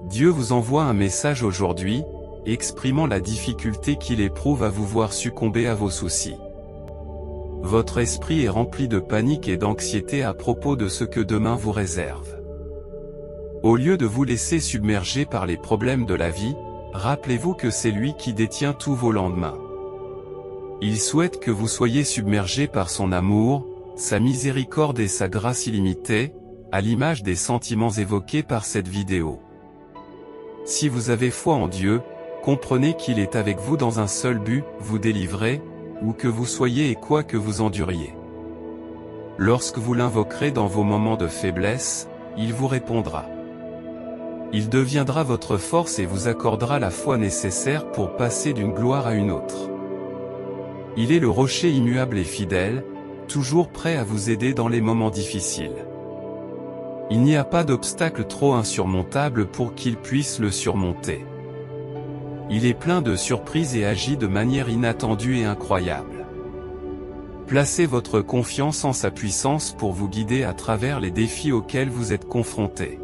Dieu vous envoie un message aujourd'hui, exprimant la difficulté qu'il éprouve à vous voir succomber à vos soucis. Votre esprit est rempli de panique et d'anxiété à propos de ce que demain vous réserve. Au lieu de vous laisser submerger par les problèmes de la vie, rappelez-vous que c'est lui qui détient tous vos lendemains. Il souhaite que vous soyez submergés par son amour, sa miséricorde et sa grâce illimitée, à l'image des sentiments évoqués par cette vidéo. Si vous avez foi en Dieu, comprenez qu'il est avec vous dans un seul but, vous délivrer, où que vous soyez et quoi que vous enduriez. Lorsque vous l'invoquerez dans vos moments de faiblesse, il vous répondra. Il deviendra votre force et vous accordera la foi nécessaire pour passer d'une gloire à une autre. Il est le rocher immuable et fidèle, toujours prêt à vous aider dans les moments difficiles. Il n'y a pas d'obstacle trop insurmontable pour qu'il puisse le surmonter. Il est plein de surprises et agit de manière inattendue et incroyable. Placez votre confiance en sa puissance pour vous guider à travers les défis auxquels vous êtes confrontés.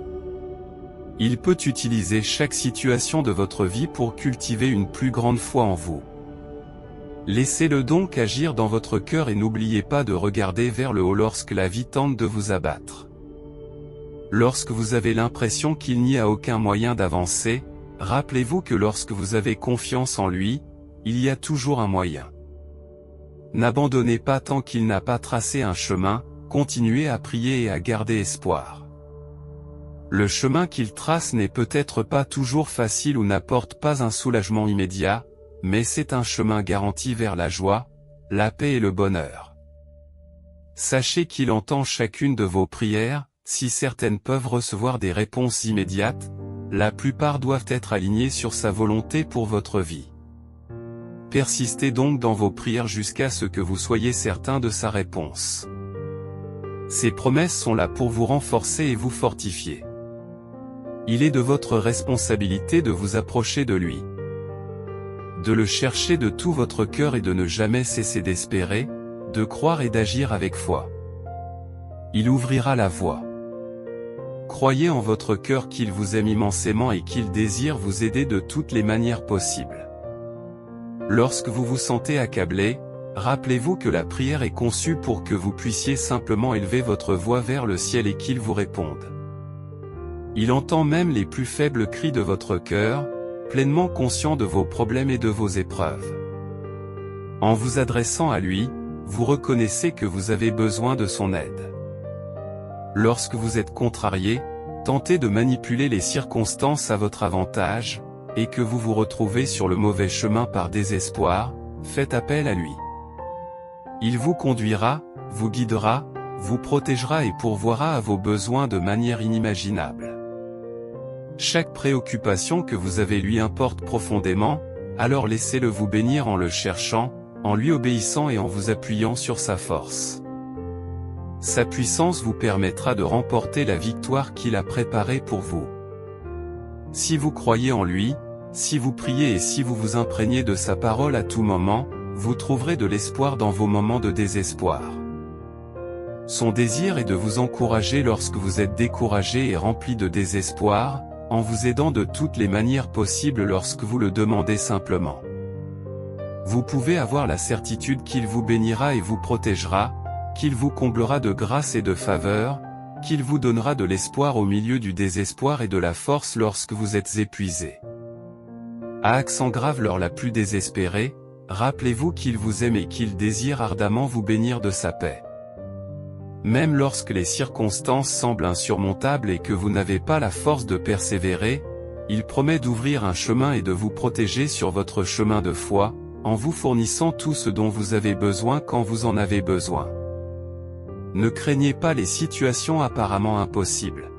Il peut utiliser chaque situation de votre vie pour cultiver une plus grande foi en vous. Laissez-le donc agir dans votre cœur et n'oubliez pas de regarder vers le haut lorsque la vie tente de vous abattre. Lorsque vous avez l'impression qu'il n'y a aucun moyen d'avancer, rappelez-vous que lorsque vous avez confiance en lui, il y a toujours un moyen. N'abandonnez pas tant qu'il n'a pas tracé un chemin, continuez à prier et à garder espoir. Le chemin qu'il trace n'est peut-être pas toujours facile ou n'apporte pas un soulagement immédiat, mais c'est un chemin garanti vers la joie, la paix et le bonheur. Sachez qu'il entend chacune de vos prières, si certaines peuvent recevoir des réponses immédiates, la plupart doivent être alignées sur sa volonté pour votre vie. Persistez donc dans vos prières jusqu'à ce que vous soyez certain de sa réponse. Ses promesses sont là pour vous renforcer et vous fortifier. Il est de votre responsabilité de vous approcher de lui. De le chercher de tout votre cœur et de ne jamais cesser d'espérer, de croire et d'agir avec foi. Il ouvrira la voie. Croyez en votre cœur qu'il vous aime immensément et qu'il désire vous aider de toutes les manières possibles. Lorsque vous vous sentez accablé, rappelez-vous que la prière est conçue pour que vous puissiez simplement élever votre voix vers le ciel et qu'il vous réponde. Il entend même les plus faibles cris de votre cœur, pleinement conscient de vos problèmes et de vos épreuves. En vous adressant à lui, vous reconnaissez que vous avez besoin de son aide. Lorsque vous êtes contrarié, tentez de manipuler les circonstances à votre avantage, et que vous vous retrouvez sur le mauvais chemin par désespoir, faites appel à lui. Il vous conduira, vous guidera, vous protégera et pourvoira à vos besoins de manière inimaginable. Chaque préoccupation que vous avez lui importe profondément, alors laissez-le vous bénir en le cherchant, en lui obéissant et en vous appuyant sur sa force. Sa puissance vous permettra de remporter la victoire qu'il a préparée pour vous. Si vous croyez en lui, si vous priez et si vous vous imprégnez de sa parole à tout moment, vous trouverez de l'espoir dans vos moments de désespoir. Son désir est de vous encourager lorsque vous êtes découragé et rempli de désespoir, en vous aidant de toutes les manières possibles lorsque vous le demandez simplement. Vous pouvez avoir la certitude qu'il vous bénira et vous protégera, qu'il vous comblera de grâce et de faveur, qu'il vous donnera de l'espoir au milieu du désespoir et de la force lorsque vous êtes épuisé. À accent grave l'heure la plus désespérée, rappelez-vous qu'il vous aime et qu'il désire ardemment vous bénir de sa paix. Même lorsque les circonstances semblent insurmontables et que vous n'avez pas la force de persévérer, il promet d'ouvrir un chemin et de vous protéger sur votre chemin de foi, en vous fournissant tout ce dont vous avez besoin quand vous en avez besoin. Ne craignez pas les situations apparemment impossibles.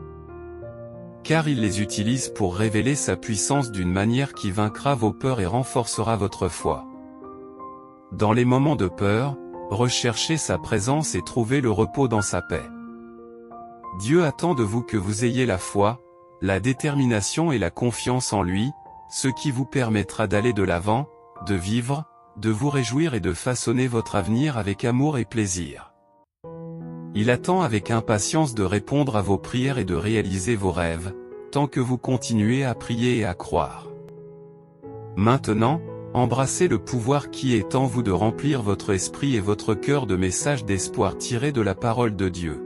Car il les utilise pour révéler sa puissance d'une manière qui vaincra vos peurs et renforcera votre foi. Dans les moments de peur, recherchez sa présence et trouvez le repos dans sa paix. Dieu attend de vous que vous ayez la foi, la détermination et la confiance en lui, ce qui vous permettra d'aller de l'avant, de vivre, de vous réjouir et de façonner votre avenir avec amour et plaisir. Il attend avec impatience de répondre à vos prières et de réaliser vos rêves, tant que vous continuez à prier et à croire. Maintenant, embrassez le pouvoir qui est en vous de remplir votre esprit et votre cœur de messages d'espoir tirés de la parole de Dieu.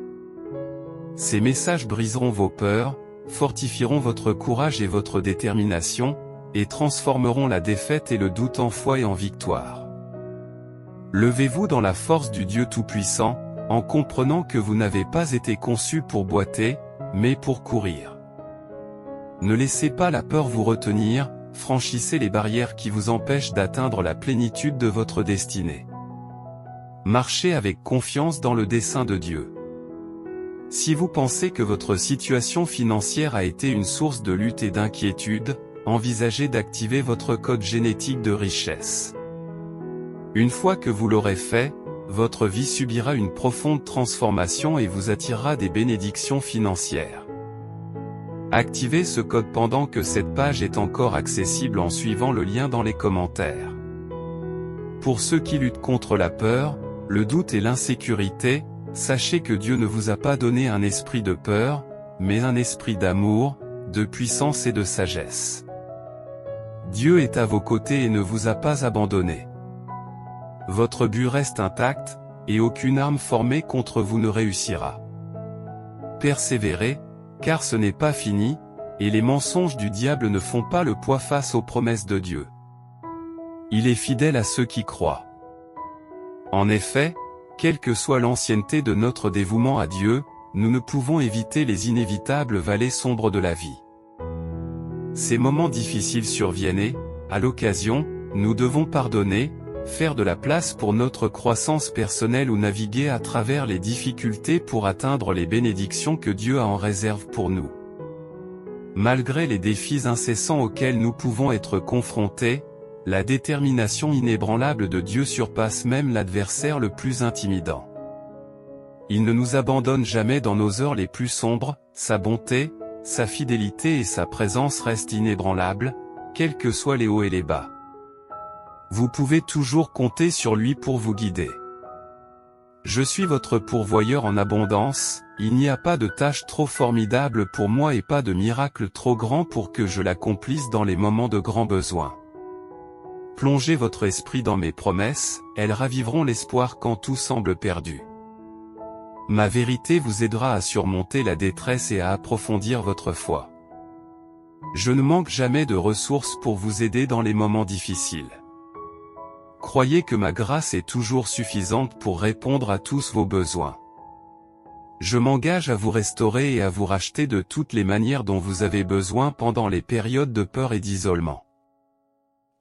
Ces messages briseront vos peurs, fortifieront votre courage et votre détermination, et transformeront la défaite et le doute en foi et en victoire. Levez-vous dans la force du Dieu Tout-Puissant, en comprenant que vous n'avez pas été conçus pour boiter, mais pour courir. Ne laissez pas la peur vous retenir, franchissez les barrières qui vous empêchent d'atteindre la plénitude de votre destinée. Marchez avec confiance dans le dessein de Dieu. Si vous pensez que votre situation financière a été une source de lutte et d'inquiétude, envisagez d'activer votre code génétique de richesse. Une fois que vous l'aurez fait, votre vie subira une profonde transformation et vous attirera des bénédictions financières. Activez ce code pendant que cette page est encore accessible en suivant le lien dans les commentaires. Pour ceux qui luttent contre la peur, le doute et l'insécurité, sachez que Dieu ne vous a pas donné un esprit de peur, mais un esprit d'amour, de puissance et de sagesse. Dieu est à vos côtés et ne vous a pas abandonné. Votre but reste intact, et aucune arme formée contre vous ne réussira. Persévérez, car ce n'est pas fini, et les mensonges du diable ne font pas le poids face aux promesses de Dieu. Il est fidèle à ceux qui croient. En effet, quelle que soit l'ancienneté de notre dévouement à Dieu, nous ne pouvons éviter les inévitables vallées sombres de la vie. Ces moments difficiles surviennent et, à l'occasion, nous devons pardonner, faire de la place pour notre croissance personnelle ou naviguer à travers les difficultés pour atteindre les bénédictions que Dieu a en réserve pour nous. Malgré les défis incessants auxquels nous pouvons être confrontés, la détermination inébranlable de Dieu surpasse même l'adversaire le plus intimidant. Il ne nous abandonne jamais dans nos heures les plus sombres, sa bonté, sa fidélité et sa présence restent inébranlables, quels que soient les hauts et les bas. Vous pouvez toujours compter sur lui pour vous guider. Je suis votre pourvoyeur en abondance, il n'y a pas de tâche trop formidable pour moi et pas de miracle trop grand pour que je l'accomplisse dans les moments de grand besoin. Plongez votre esprit dans mes promesses, elles raviveront l'espoir quand tout semble perdu. Ma vérité vous aidera à surmonter la détresse et à approfondir votre foi. Je ne manque jamais de ressources pour vous aider dans les moments difficiles. Croyez que ma grâce est toujours suffisante pour répondre à tous vos besoins. Je m'engage à vous restaurer et à vous racheter de toutes les manières dont vous avez besoin pendant les périodes de peur et d'isolement.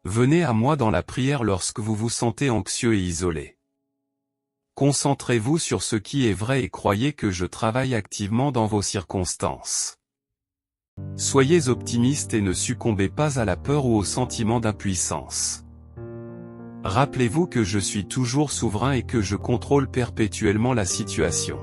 Venez à moi dans la prière lorsque vous vous sentez anxieux et isolé. Concentrez-vous sur ce qui est vrai et croyez que je travaille activement dans vos circonstances. Soyez optimiste et ne succombez pas à la peur ou au sentiment d'impuissance. Rappelez-vous que je suis toujours souverain et que je contrôle perpétuellement la situation.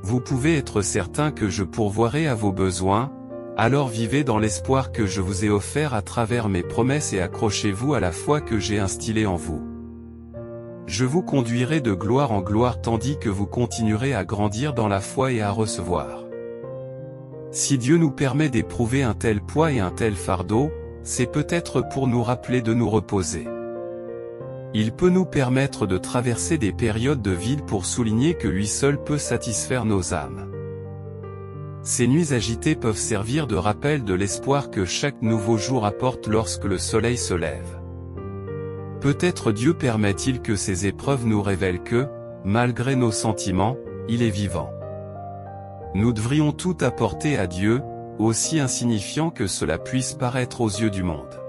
Vous pouvez être certain que je pourvoirai à vos besoins, alors vivez dans l'espoir que je vous ai offert à travers mes promesses et accrochez-vous à la foi que j'ai instillée en vous. Je vous conduirai de gloire en gloire tandis que vous continuerez à grandir dans la foi et à recevoir. Si Dieu nous permet d'éprouver un tel poids et un tel fardeau, c'est peut-être pour nous rappeler de nous reposer. Il peut nous permettre de traverser des périodes de vide pour souligner que lui seul peut satisfaire nos âmes. Ces nuits agitées peuvent servir de rappel de l'espoir que chaque nouveau jour apporte lorsque le soleil se lève. Peut-être Dieu permet-il que ces épreuves nous révèlent que, malgré nos sentiments, il est vivant. Nous devrions tout apporter à Dieu, aussi insignifiant que cela puisse paraître aux yeux du monde.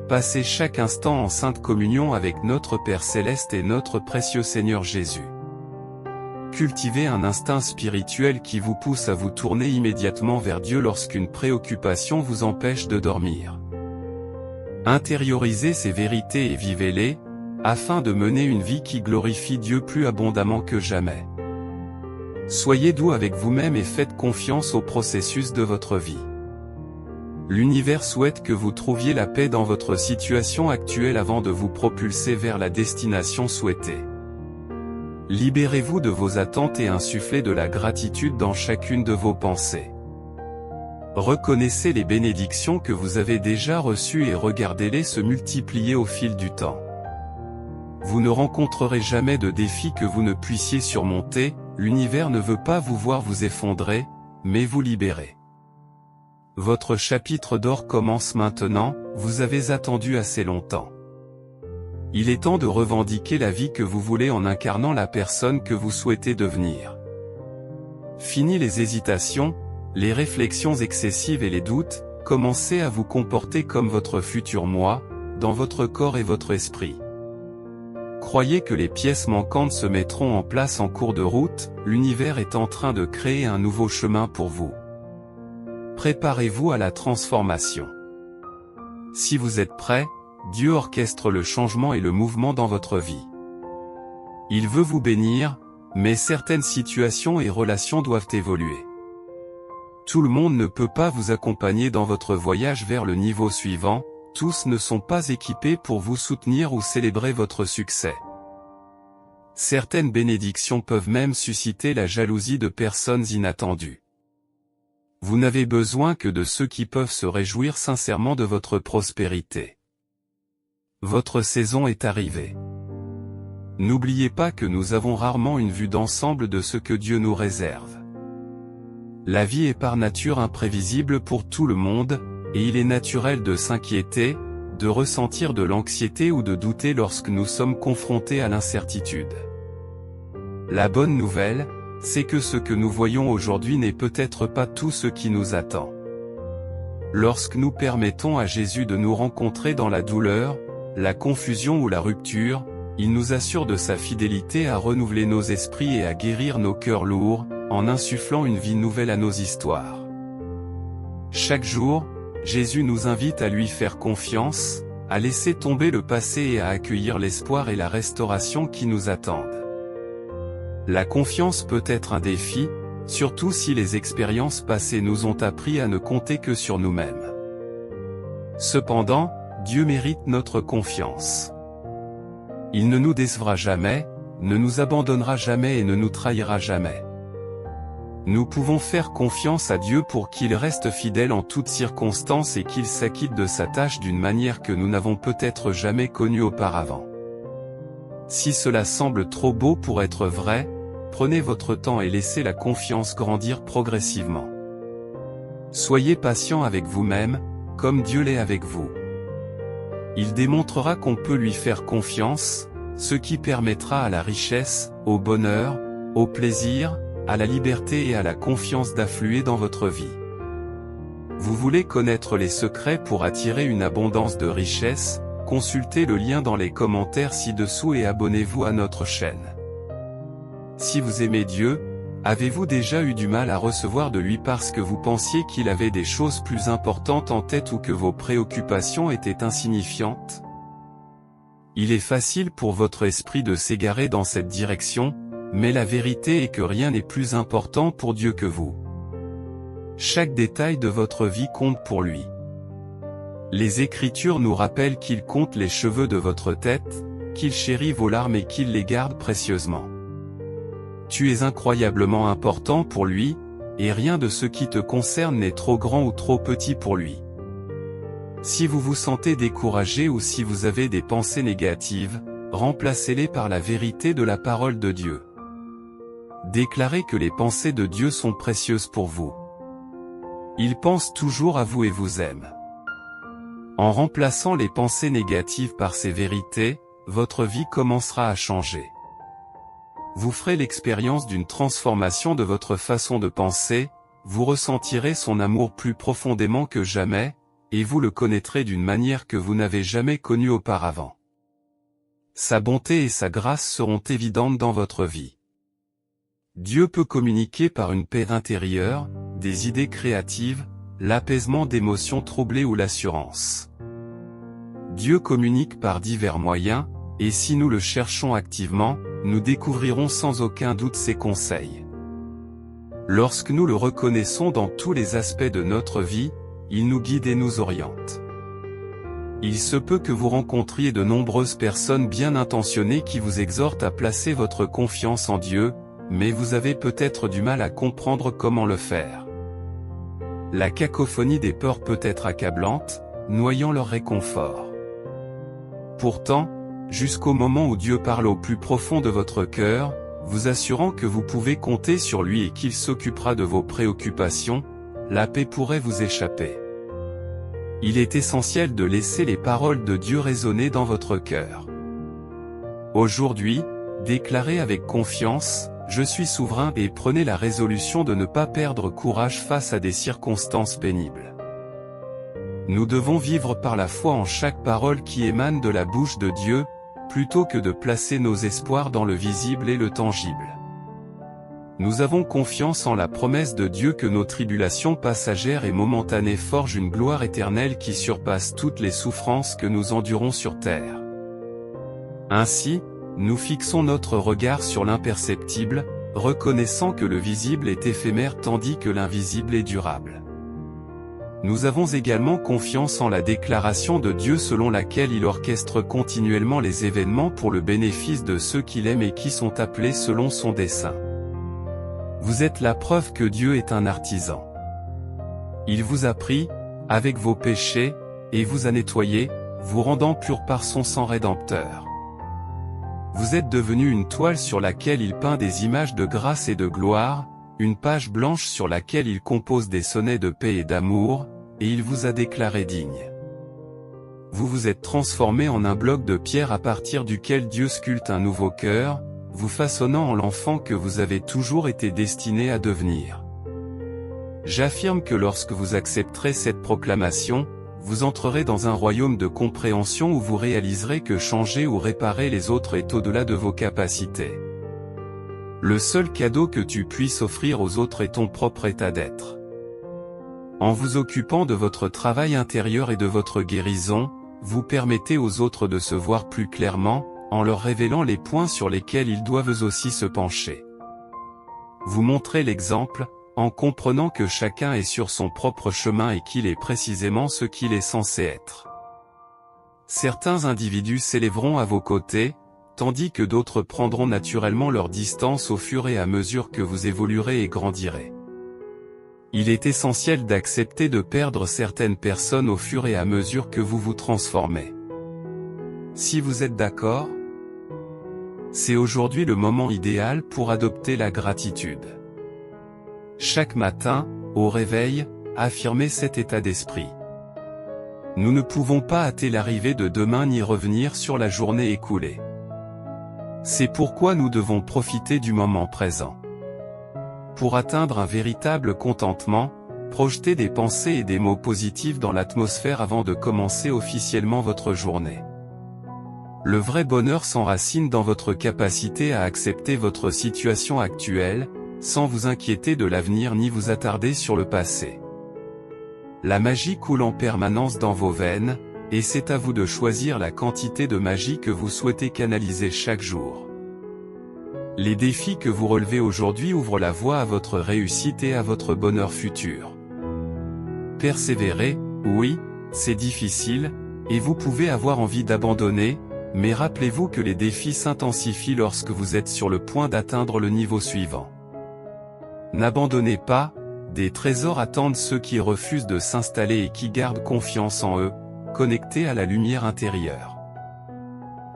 Passez chaque instant en sainte communion avec notre Père Céleste et notre précieux Seigneur Jésus. Cultivez un instinct spirituel qui vous pousse à vous tourner immédiatement vers Dieu lorsqu'une préoccupation vous empêche de dormir. Intériorisez ces vérités et vivez-les, afin de mener une vie qui glorifie Dieu plus abondamment que jamais. Soyez doux avec vous-même et faites confiance au processus de votre vie. L'univers souhaite que vous trouviez la paix dans votre situation actuelle avant de vous propulser vers la destination souhaitée. Libérez-vous de vos attentes et insufflez de la gratitude dans chacune de vos pensées. Reconnaissez les bénédictions que vous avez déjà reçues et regardez-les se multiplier au fil du temps. Vous ne rencontrerez jamais de défi que vous ne puissiez surmonter, l'univers ne veut pas vous voir vous effondrer, mais vous libérer. Votre chapitre d'or commence maintenant, vous avez attendu assez longtemps. Il est temps de revendiquer la vie que vous voulez en incarnant la personne que vous souhaitez devenir. Fini les hésitations, les réflexions excessives et les doutes, commencez à vous comporter comme votre futur moi, dans votre corps et votre esprit. Croyez que les pièces manquantes se mettront en place en cours de route, l'univers est en train de créer un nouveau chemin pour vous. Préparez-vous à la transformation. Si vous êtes prêt, Dieu orchestre le changement et le mouvement dans votre vie. Il veut vous bénir, mais certaines situations et relations doivent évoluer. Tout le monde ne peut pas vous accompagner dans votre voyage vers le niveau suivant, tous ne sont pas équipés pour vous soutenir ou célébrer votre succès. Certaines bénédictions peuvent même susciter la jalousie de personnes inattendues. Vous n'avez besoin que de ceux qui peuvent se réjouir sincèrement de votre prospérité. Votre saison est arrivée. N'oubliez pas que nous avons rarement une vue d'ensemble de ce que Dieu nous réserve. La vie est par nature imprévisible pour tout le monde, et il est naturel de s'inquiéter, de ressentir de l'anxiété ou de douter lorsque nous sommes confrontés à l'incertitude. La bonne nouvelle, c'est que ce que nous voyons aujourd'hui n'est peut-être pas tout ce qui nous attend. Lorsque nous permettons à Jésus de nous rencontrer dans la douleur, la confusion ou la rupture, il nous assure de sa fidélité à renouveler nos esprits et à guérir nos cœurs lourds, en insufflant une vie nouvelle à nos histoires. Chaque jour, Jésus nous invite à lui faire confiance, à laisser tomber le passé et à accueillir l'espoir et la restauration qui nous attendent. La confiance peut être un défi, surtout si les expériences passées nous ont appris à ne compter que sur nous-mêmes. Cependant, Dieu mérite notre confiance. Il ne nous décevra jamais, ne nous abandonnera jamais et ne nous trahira jamais. Nous pouvons faire confiance à Dieu pour qu'il reste fidèle en toutes circonstances et qu'il s'acquitte de sa tâche d'une manière que nous n'avons peut-être jamais connue auparavant. Si cela semble trop beau pour être vrai, prenez votre temps et laissez la confiance grandir progressivement. Soyez patient avec vous-même, comme Dieu l'est avec vous. Il démontrera qu'on peut lui faire confiance, ce qui permettra à la richesse, au bonheur, au plaisir, à la liberté et à la confiance d'affluer dans votre vie. Vous voulez connaître les secrets pour attirer une abondance de richesse? Consultez le lien dans les commentaires ci-dessous et abonnez-vous à notre chaîne. Si vous aimez Dieu, avez-vous déjà eu du mal à recevoir de lui parce que vous pensiez qu'il avait des choses plus importantes en tête ou que vos préoccupations étaient insignifiantes? Il est facile pour votre esprit de s'égarer dans cette direction, mais la vérité est que rien n'est plus important pour Dieu que vous. Chaque détail de votre vie compte pour lui. Les Écritures nous rappellent qu'il compte les cheveux de votre tête, qu'il chérit vos larmes et qu'il les garde précieusement. Tu es incroyablement important pour lui, et rien de ce qui te concerne n'est trop grand ou trop petit pour lui. Si vous vous sentez découragé ou si vous avez des pensées négatives, remplacez-les par la vérité de la parole de Dieu. Déclarez que les pensées de Dieu sont précieuses pour vous. Il pense toujours à vous et vous aime. En remplaçant les pensées négatives par ces vérités, votre vie commencera à changer. Vous ferez l'expérience d'une transformation de votre façon de penser, vous ressentirez son amour plus profondément que jamais, et vous le connaîtrez d'une manière que vous n'avez jamais connue auparavant. Sa bonté et sa grâce seront évidentes dans votre vie. Dieu peut communiquer par une paix intérieure, des idées créatives, l'apaisement d'émotions troublées ou l'assurance. Dieu communique par divers moyens, et si nous le cherchons activement, nous découvrirons sans aucun doute ses conseils. Lorsque nous le reconnaissons dans tous les aspects de notre vie, il nous guide et nous oriente. Il se peut que vous rencontriez de nombreuses personnes bien intentionnées qui vous exhortent à placer votre confiance en Dieu, mais vous avez peut-être du mal à comprendre comment le faire. la cacophonie des peurs peut être accablante, noyant leur réconfort. Pourtant, jusqu'au moment où Dieu parle au plus profond de votre cœur, vous assurant que vous pouvez compter sur lui et qu'il s'occupera de vos préoccupations, la paix pourrait vous échapper. Il est essentiel de laisser les paroles de Dieu résonner dans votre cœur. Aujourd'hui, déclarez avec confiance, « Je suis souverain » et prenez la résolution de ne pas perdre courage face à des circonstances pénibles. Nous devons vivre par la foi en chaque parole qui émane de la bouche de Dieu, plutôt que de placer nos espoirs dans le visible et le tangible. Nous avons confiance en la promesse de Dieu que nos tribulations passagères et momentanées forgent une gloire éternelle qui surpasse toutes les souffrances que nous endurons sur terre. Ainsi, nous fixons notre regard sur l'imperceptible, reconnaissant que le visible est éphémère tandis que l'invisible est durable. Nous avons également confiance en la déclaration de Dieu selon laquelle il orchestre continuellement les événements pour le bénéfice de ceux qu'il aime et qui sont appelés selon son dessein. Vous êtes la preuve que Dieu est un artisan. Il vous a pris, avec vos péchés, et vous a nettoyé, vous rendant pur par son sang rédempteur. Vous êtes devenu une toile sur laquelle il peint des images de grâce et de gloire, une page blanche sur laquelle il compose des sonnets de paix et d'amour, et il vous a déclaré digne. Vous vous êtes transformé en un bloc de pierre à partir duquel Dieu sculpte un nouveau cœur, vous façonnant en l'enfant que vous avez toujours été destiné à devenir. J'affirme que lorsque vous accepterez cette proclamation, vous entrerez dans un royaume de compréhension où vous réaliserez que changer ou réparer les autres est au-delà de vos capacités. Le seul cadeau que tu puisses offrir aux autres est ton propre état d'être. En vous occupant de votre travail intérieur et de votre guérison, vous permettez aux autres de se voir plus clairement, en leur révélant les points sur lesquels ils doivent aussi se pencher. Vous montrez l'exemple, en comprenant que chacun est sur son propre chemin et qu'il est précisément ce qu'il est censé être. Certains individus s'élèveront à vos côtés, tandis que d'autres prendront naturellement leur distance au fur et à mesure que vous évoluerez et grandirez. Il est essentiel d'accepter de perdre certaines personnes au fur et à mesure que vous vous transformez. Si vous êtes d'accord, c'est aujourd'hui le moment idéal pour adopter la gratitude. Chaque matin, au réveil, affirmez cet état d'esprit. Nous ne pouvons pas hâter l'arrivée de demain ni revenir sur la journée écoulée. C'est pourquoi nous devons profiter du moment présent. Pour atteindre un véritable contentement, projetez des pensées et des mots positifs dans l'atmosphère avant de commencer officiellement votre journée. Le vrai bonheur s'enracine dans votre capacité à accepter votre situation actuelle, sans vous inquiéter de l'avenir ni vous attarder sur le passé. La magie coule en permanence dans vos veines, et c'est à vous de choisir la quantité de magie que vous souhaitez canaliser chaque jour. Les défis que vous relevez aujourd'hui ouvrent la voie à votre réussite et à votre bonheur futur. Persévérez, oui, c'est difficile, et vous pouvez avoir envie d'abandonner, mais rappelez-vous que les défis s'intensifient lorsque vous êtes sur le point d'atteindre le niveau suivant. N'abandonnez pas, des trésors attendent ceux qui refusent de s'installer et qui gardent confiance en eux, connectés à la lumière intérieure.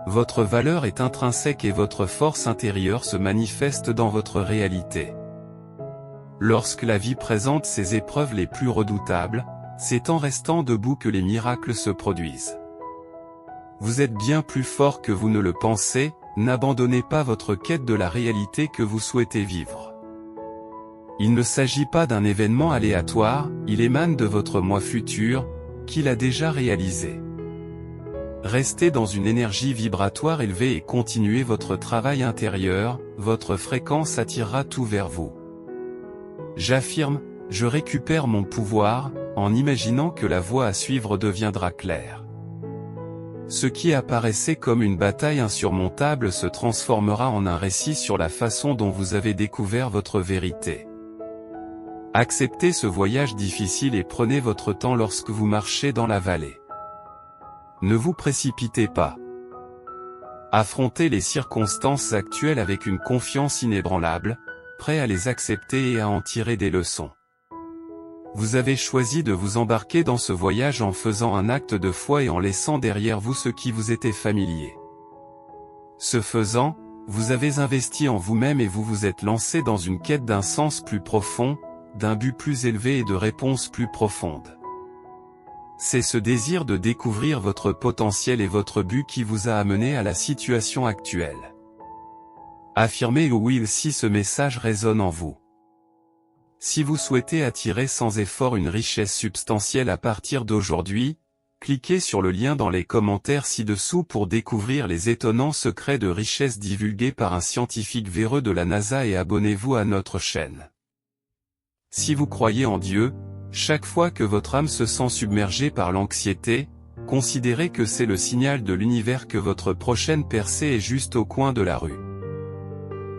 Votre valeur est intrinsèque et votre force intérieure se manifeste dans votre réalité. Lorsque la vie présente ses épreuves les plus redoutables, c'est en restant debout que les miracles se produisent. Vous êtes bien plus fort que vous ne le pensez, n'abandonnez pas votre quête de la réalité que vous souhaitez vivre. Il ne s'agit pas d'un événement aléatoire, il émane de votre moi futur, qu'il a déjà réalisé. Restez dans une énergie vibratoire élevée et continuez votre travail intérieur, votre fréquence attirera tout vers vous. J'affirme, je récupère mon pouvoir, en imaginant que la voie à suivre deviendra claire. Ce qui apparaissait comme une bataille insurmontable se transformera en un récit sur la façon dont vous avez découvert votre vérité. Acceptez ce voyage difficile et prenez votre temps lorsque vous marchez dans la vallée. Ne vous précipitez pas. Affrontez les circonstances actuelles avec une confiance inébranlable, prêt à les accepter et à en tirer des leçons. Vous avez choisi de vous embarquer dans ce voyage en faisant un acte de foi et en laissant derrière vous ce qui vous était familier. Ce faisant, vous avez investi en vous-même et vous vous êtes lancé dans une quête d'un sens plus profond, d'un but plus élevé et de réponses plus profondes. C'est ce désir de découvrir votre potentiel et votre but qui vous a amené à la situation actuelle. Affirmez oui si ce message résonne en vous. Si vous souhaitez attirer sans effort une richesse substantielle à partir d'aujourd'hui, cliquez sur le lien dans les commentaires ci-dessous pour découvrir les étonnants secrets de richesse divulgués par un scientifique véreux de la NASA et abonnez-vous à notre chaîne. Si vous croyez en Dieu, chaque fois que votre âme se sent submergée par l'anxiété, considérez que c'est le signal de l'univers que votre prochaine percée est juste au coin de la rue.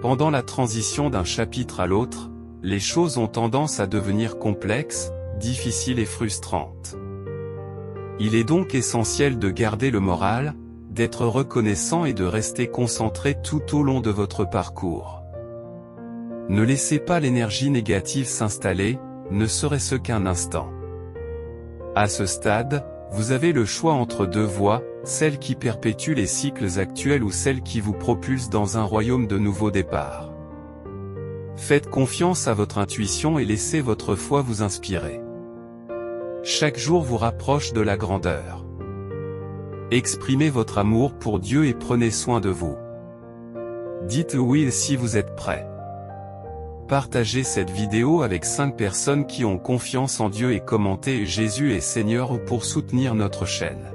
Pendant la transition d'un chapitre à l'autre, les choses ont tendance à devenir complexes, difficiles et frustrantes. Il est donc essentiel de garder le moral, d'être reconnaissant et de rester concentré tout au long de votre parcours. Ne laissez pas l'énergie négative s'installer, ne serait-ce qu'un instant. À ce stade, vous avez le choix entre deux voies, celle qui perpétue les cycles actuels ou celle qui vous propulse dans un royaume de nouveau départ. Faites confiance à votre intuition et laissez votre foi vous inspirer. Chaque jour vous rapproche de la grandeur. Exprimez votre amour pour Dieu et prenez soin de vous. Dites oui si vous êtes prêt. Partagez cette vidéo avec 5 personnes qui ont confiance en Dieu et commentez Jésus est Seigneur pour soutenir notre chaîne.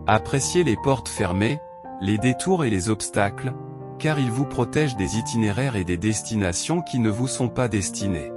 Appréciez les portes fermées, les détours et les obstacles, car ils vous protègent des itinéraires et des destinations qui ne vous sont pas destinés.